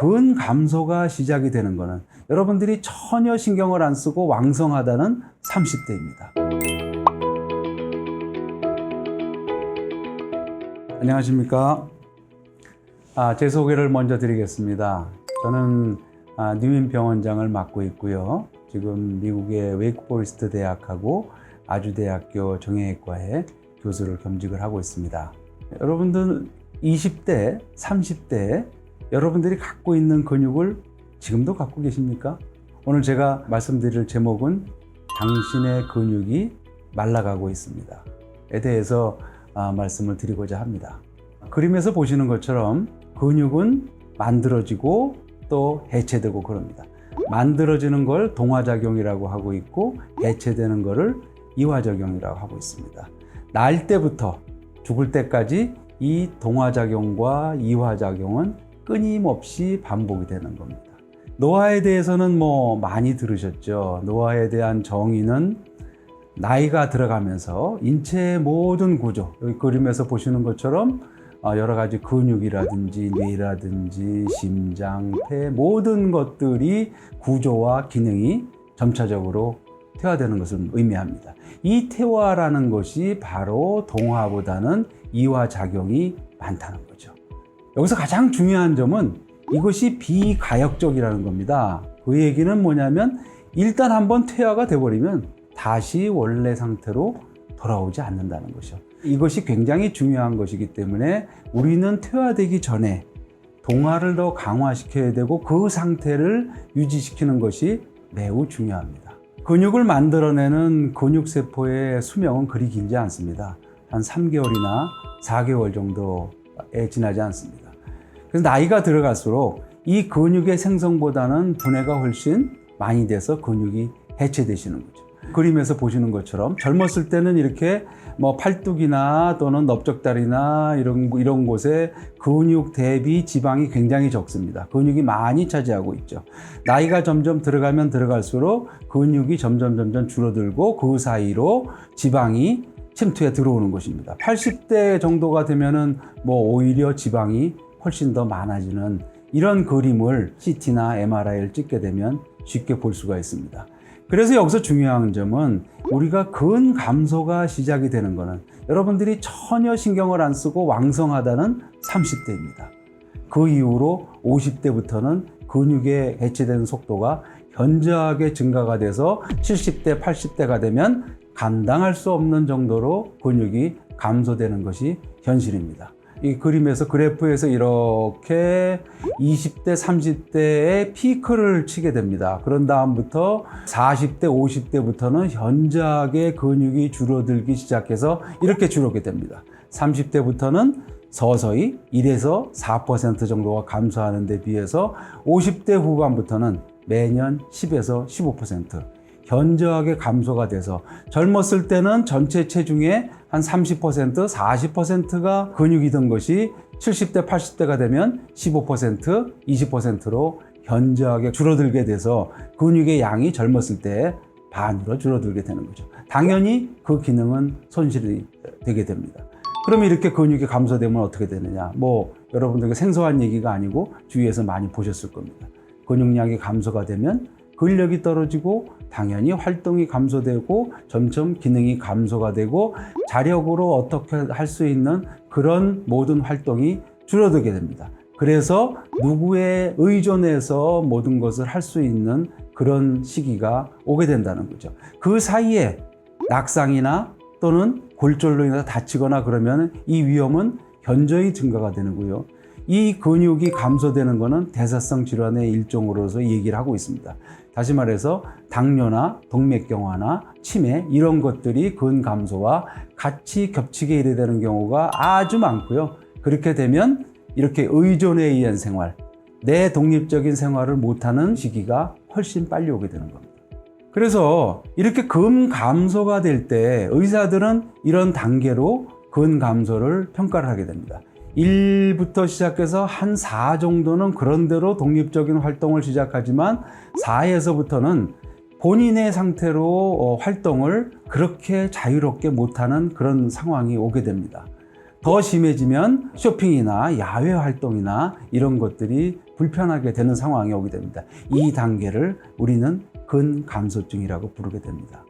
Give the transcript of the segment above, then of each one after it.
근 감소가 시작이 되는 거는 여러분들이 전혀 신경을 안 쓰고 왕성하다는 30대입니다. 안녕하십니까? 제 소개를 먼저 드리겠습니다. 저는 뉴윈병원장을 맡고 있고요. 지금 미국의 웨이크포레스트 대학하고 아주대학교 정형외과에 교수를 겸직을 하고 있습니다. 여러분들 20대, 30대 여러분들이 갖고 있는 근육을 지금도 갖고 계십니까? 오늘 제가 말씀드릴 제목은 당신의 근육이 말라가고 있습니다. 에 대해서 말씀을 드리고자 합니다. 그림에서 보시는 것처럼 근육은 만들어지고 또 해체되고 그럽니다. 만들어지는 걸 동화작용이라고 하고 있고 해체되는 것을 이화작용이라고 하고 있습니다. 날 때부터 죽을 때까지 이 동화작용과 이화작용은 끊임없이 반복이 되는 겁니다. 노화에 대해서는 많이 들으셨죠. 노화에 대한 정의는 나이가 들어가면서 인체의 모든 구조, 여기 그림에서 보시는 것처럼 여러 가지 근육이라든지 뇌라든지 심장, 폐 모든 것들이 구조와 기능이 점차적으로 퇴화되는 것을 의미합니다. 이 퇴화라는 것이 바로 동화보다는 이화작용이 많다는 거죠. 여기서 가장 중요한 점은 이것이 비가역적이라는 겁니다. 그 얘기는 뭐냐면 일단 한번 퇴화가 돼버리면 다시 원래 상태로 돌아오지 않는다는 것이죠. 이것이 굉장히 중요한 것이기 때문에 우리는 퇴화되기 전에 동화를 더 강화시켜야 되고 그 상태를 유지시키는 것이 매우 중요합니다. 근육을 만들어내는 근육세포의 수명은 그리 길지 않습니다. 한 3개월이나 4개월 정도에 지나지 않습니다. 그래서 나이가 들어갈수록 이 근육의 생성보다는 분해가 훨씬 많이 돼서 근육이 해체되시는 거죠. 그림에서 보시는 것처럼 젊었을 때는 이렇게 팔뚝이나 또는 넓적다리나 이런 곳에 근육 대비 지방이 굉장히 적습니다. 근육이 많이 차지하고 있죠. 나이가 점점 들어가면 들어갈수록 근육이 점점 줄어들고 그 사이로 지방이 침투해 들어오는 것입니다. 80대 정도가 되면은 오히려 지방이 훨씬 더 많아지는 이런 그림을 CT나 MRI를 찍게 되면 쉽게 볼 수가 있습니다. 그래서 여기서 중요한 점은 우리가 근 감소가 시작이 되는 것은 여러분들이 전혀 신경을 안 쓰고 왕성하다는 30대입니다. 그 이후로 50대부터는 근육의 해체되는 속도가 현저하게 증가가 돼서 70대, 80대가 되면 감당할 수 없는 정도로 근육이 감소되는 것이 현실입니다. 이 그림에서 그래프에서 이렇게 20대, 30대의 피크를 치게 됩니다. 그런 다음부터 40대, 50대부터는 현저하게 근육이 줄어들기 시작해서 이렇게 줄어들게 됩니다. 30대부터는 서서히 1에서 4% 정도가 감소하는 데 비해서 50대 후반부터는 매년 10에서 15% 현저하게 감소가 돼서 젊었을 때는 전체 체중의 한 30%, 40%가 근육이던 것이 70대, 80대가 되면 15%, 20%로 현저하게 줄어들게 돼서 근육의 양이 젊었을 때 반으로 줄어들게 되는 거죠. 당연히 그 기능은 손실이 되게 됩니다. 그러면 이렇게 근육이 감소되면 어떻게 되느냐? 여러분들에게 생소한 얘기가 아니고 주위에서 많이 보셨을 겁니다. 근육량이 감소가 되면 근력이 떨어지고 당연히 활동이 감소되고 점점 기능이 감소가 되고 자력으로 어떻게 할 수 있는 그런 모든 활동이 줄어들게 됩니다. 그래서 누구에 의존해서 모든 것을 할 수 있는 그런 시기가 오게 된다는 거죠. 그 사이에 낙상이나 또는 골절로 인해서 다치거나 그러면 이 위험은 현저히 증가가 되는고요. 이 근육이 감소되는 것은 대사성 질환의 일종으로서 얘기를 하고 있습니다. 다시 말해서 당뇨나 동맥경화나 치매 이런 것들이 근 감소와 같이 겹치게 이래 되는 경우가 아주 많고요. 그렇게 되면 이렇게 의존에 의한 생활, 내 독립적인 생활을 못하는 시기가 훨씬 빨리 오게 되는 겁니다. 그래서 이렇게 근 감소가 될 때 의사들은 이런 단계로 근 감소를 평가를 하게 됩니다. 1부터 시작해서 한 4 정도는 그런대로 독립적인 활동을 시작하지만 4에서부터는 본인의 상태로 활동을 그렇게 자유롭게 못하는 그런 상황이 오게 됩니다. 더 심해지면 쇼핑이나 야외 활동이나 이런 것들이 불편하게 되는 상황이 오게 됩니다. 이 단계를 우리는 근감소증이라고 부르게 됩니다.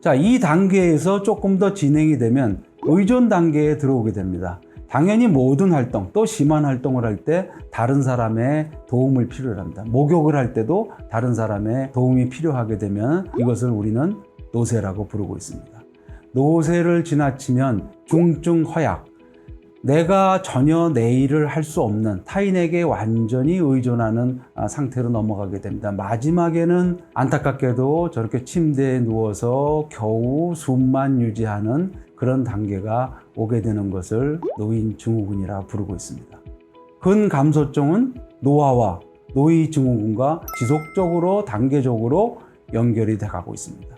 자, 이 단계에서 조금 더 진행이 되면 의존 단계에 들어오게 됩니다. 당연히 모든 활동, 또 심한 활동을 할 때 다른 사람의 도움을 필요로 합니다. 목욕을 할 때도 다른 사람의 도움이 필요하게 되면 이것을 우리는 노쇠라고 부르고 있습니다. 노쇠를 지나치면 중증 허약, 내가 전혀 내 일을 할 수 없는 타인에게 완전히 의존하는 상태로 넘어가게 됩니다. 마지막에는 안타깝게도 저렇게 침대에 누워서 겨우 숨만 유지하는 그런 단계가 오게 되는 것을 노인 증후군이라 부르고 있습니다. 근감소증은 노화와 노인 증후군과 지속적으로 단계적으로 연결이 돼 가고 있습니다.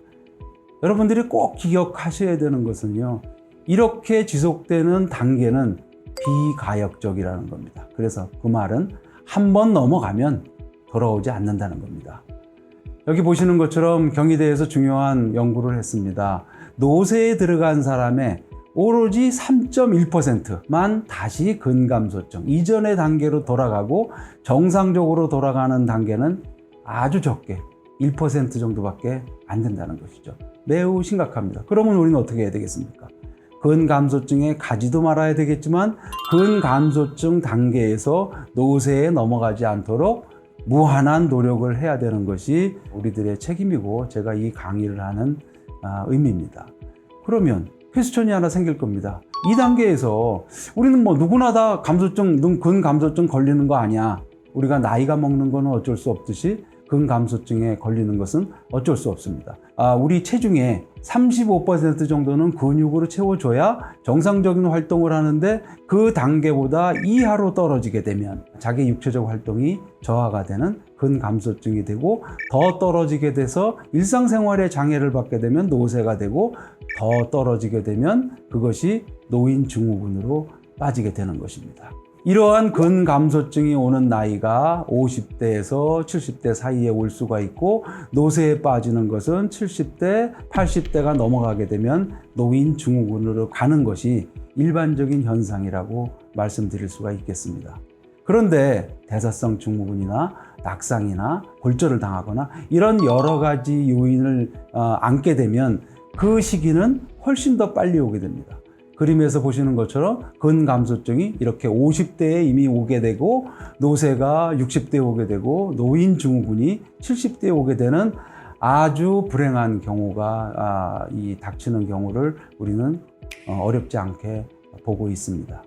여러분들이 꼭 기억하셔야 되는 것은요, 이렇게 지속되는 단계는 비가역적이라는 겁니다. 그래서 그 말은 한 번 넘어가면 돌아오지 않는다는 겁니다. 여기 보시는 것처럼 경희대에서 중요한 연구를 했습니다. 노쇠에 들어간 사람의 오로지 3.1%만 다시 근감소증, 이전의 단계로 돌아가고 정상적으로 돌아가는 단계는 아주 적게 1% 정도밖에 안 된다는 것이죠. 매우 심각합니다. 그러면 우리는 어떻게 해야 되겠습니까? 근감소증에 가지도 말아야 되겠지만 근감소증 단계에서 노쇠에 넘어가지 않도록 무한한 노력을 해야 되는 것이 우리들의 책임이고 제가 이 강의를 하는 의미입니다. 그러면 퀘스천이 하나 생길 겁니다. 이 단계에서 우리는 뭐 누구나 다 감소증, 근감소증 걸리는 거 아니야. 우리가 나이가 먹는 거는 어쩔 수 없듯이 근감소증에 걸리는 것은 어쩔 수 없습니다. 우리 체중의 35% 정도는 근육으로 채워줘야 정상적인 활동을 하는데 그 단계보다 이하로 떨어지게 되면 자기 육체적 활동이 저하가 되는 근감소증이 되고, 더 떨어지게 돼서 일상생활에 장애를 받게 되면 노쇠가 되고, 더 떨어지게 되면 그것이 노인 증후군으로 빠지게 되는 것입니다. 이러한 근감소증이 오는 나이가 50대에서 70대 사이에 올 수가 있고, 노쇠에 빠지는 것은 70대, 80대가 넘어가게 되면 노인 증후군으로 가는 것이 일반적인 현상이라고 말씀드릴 수가 있겠습니다. 그런데 대사성 증후군이나 낙상이나 골절을 당하거나 이런 여러 가지 요인을 안게 되면 그 시기는 훨씬 더 빨리 오게 됩니다. 그림에서 보시는 것처럼 근감소증이 이렇게 50대에 이미 오게 되고, 노쇠가 60대에 오게 되고, 노인 증후군이 70대에 오게 되는 아주 불행한 경우가 닥치는 경우를 우리는 어렵지 않게 보고 있습니다.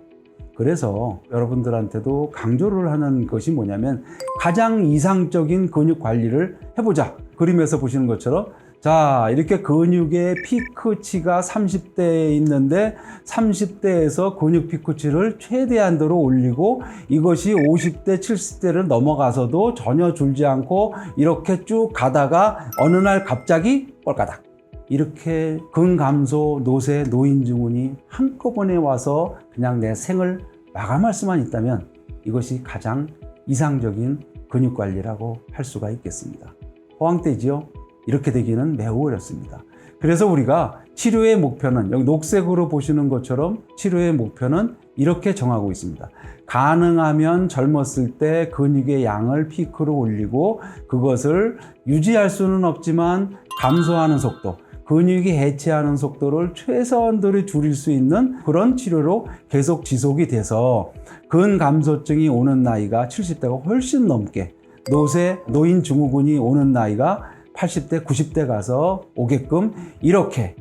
그래서 여러분들한테도 강조를 하는 것이 뭐냐면 가장 이상적인 근육 관리를 해보자. 그림에서 보시는 것처럼 자, 이렇게 근육의 피크치가 30대에 있는데 30대에서 근육 피크치를 최대한도로 올리고, 이것이 50대, 70대를 넘어가서도 전혀 줄지 않고 이렇게 쭉 가다가 어느 날 갑자기 꼴까닥, 이렇게 근감소, 노쇠, 노인 증후군이 한꺼번에 와서 그냥 내 생을 마감할 수만 있다면 이것이 가장 이상적인 근육 관리라고 할 수가 있겠습니다. 허황되지요? 이렇게 되기는 매우 어렵습니다. 그래서 우리가 치료의 목표는, 여기 녹색으로 보시는 것처럼 치료의 목표는 이렇게 정하고 있습니다. 가능하면 젊었을 때 근육의 양을 피크로 올리고, 그것을 유지할 수는 없지만 감소하는 속도, 근육이 해체하는 속도를 최소한도로 줄일 수 있는 그런 치료로 계속 지속이 돼서 근감소증이 오는 나이가 70대가 훨씬 넘게, 노쇠, 노인 증후군이 오는 나이가 80대, 90대 가서 오게끔, 이렇게,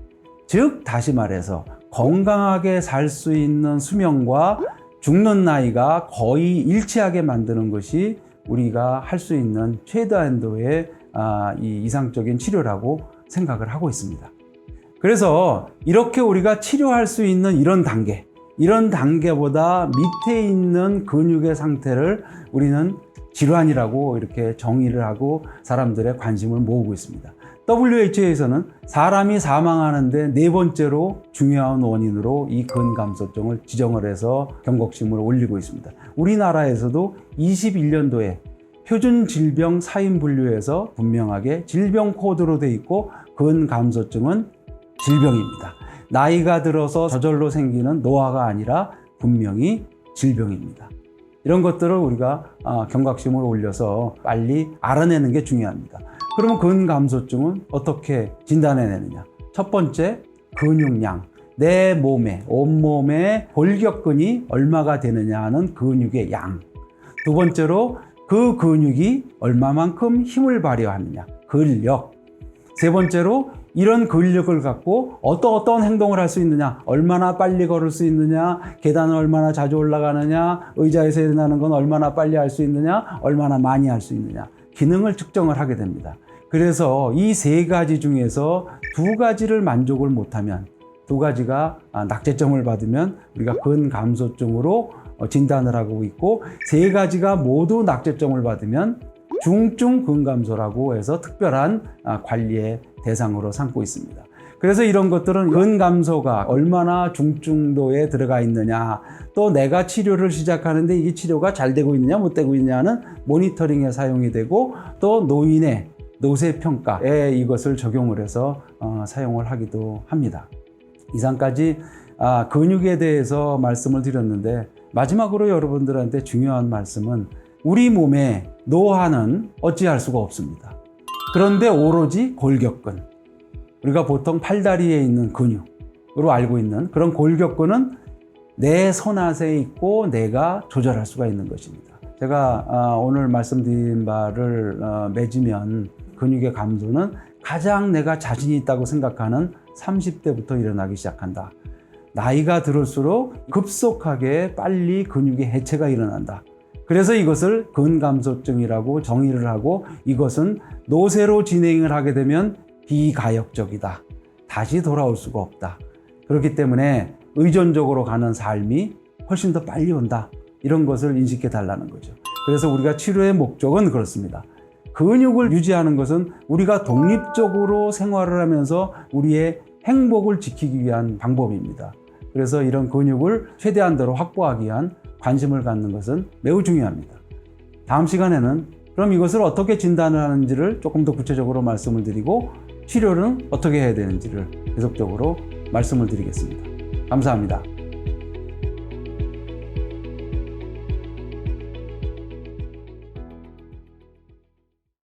즉 다시 말해서 건강하게 살 수 있는 수명과 죽는 나이가 거의 일치하게 만드는 것이 우리가 할 수 있는 최대한도의 이 이상적인 치료라고 생각을 하고 있습니다. 그래서 이렇게 우리가 치료할 수 있는 이런 단계보다 밑에 있는 근육의 상태를 우리는 질환이라고 이렇게 정의를 하고 사람들의 관심을 모으고 있습니다. WHO에서는 사람이 사망하는데 4번째로 중요한 원인으로 이 근감소증을 지정을 해서 경각심을 올리고 있습니다. 우리나라에서도 21년도에 표준 질병 사인 분류에서 분명하게 질병 코드로 돼 있고, 근감소증은 질병입니다. 나이가 들어서 저절로 생기는 노화가 아니라 분명히 질병입니다. 이런 것들을 우리가 경각심을 올려서 빨리 알아내는 게 중요합니다. 그러면 근감소증은 어떻게 진단해내느냐? 첫 번째, 근육량. 내 몸에, 온몸에 골격근이 얼마가 되느냐 하는 근육의 양. 두 번째로 그 근육이 얼마만큼 힘을 발휘하느냐, 근력. 세 번째로 이런 근력을 갖고 어떤 행동을 할 수 있느냐, 얼마나 빨리 걸을 수 있느냐, 계단을 얼마나 자주 올라가느냐, 의자에서 일어나는 건 얼마나 빨리 할 수 있느냐, 얼마나 많이 할 수 있느냐, 기능을 측정을 하게 됩니다. 그래서 이 세 가지 중에서 두 가지를 만족을 못하면, 두 가지가 낙제점을 받으면 우리가 근감소증으로 진단을 하고 있고, 세 가지가 모두 낙제점을 받으면 중증 근감소라고 해서 특별한 관리의 대상으로 삼고 있습니다. 그래서 이런 것들은 근감소가 얼마나 중증도에 들어가 있느냐, 또 내가 치료를 시작하는데 이게 치료가 잘 되고 있느냐 못 되고 있느냐는 모니터링에 사용이 되고, 또 노인의 노쇠평가에 이것을 적용을 해서 사용을 하기도 합니다. 이상까지 근육에 대해서 말씀을 드렸는데, 마지막으로 여러분들한테 중요한 말씀은 우리 몸의 노화는 어찌할 수가 없습니다. 그런데 오로지 골격근, 우리가 보통 팔다리에 있는 근육으로 알고 있는 그런 골격근은 내 손아래에 있고 내가 조절할 수가 있는 것입니다. 제가 오늘 말씀드린 바를 맺으면 근육의 감소는 가장 내가 자신이 있다고 생각하는 30대부터 일어나기 시작한다. 나이가 들을수록 급속하게 빨리 근육의 해체가 일어난다. 그래서 이것을 근감소증이라고 정의를 하고, 이것은 노쇠로 진행을 하게 되면 비가역적이다. 다시 돌아올 수가 없다. 그렇기 때문에 의존적으로 가는 삶이 훨씬 더 빨리 온다. 이런 것을 인식해 달라는 거죠. 그래서 우리가 치료의 목적은 그렇습니다. 근육을 유지하는 것은 우리가 독립적으로 생활을 하면서 우리의 행복을 지키기 위한 방법입니다. 그래서 이런 근육을 최대한도로 확보하기 위한 관심을 갖는 것은 매우 중요합니다. 다음 시간에는 그럼 이것을 어떻게 진단을 하는지를 조금 더 구체적으로 말씀을 드리고, 치료는 어떻게 해야 되는지를 계속적으로 말씀을 드리겠습니다. 감사합니다.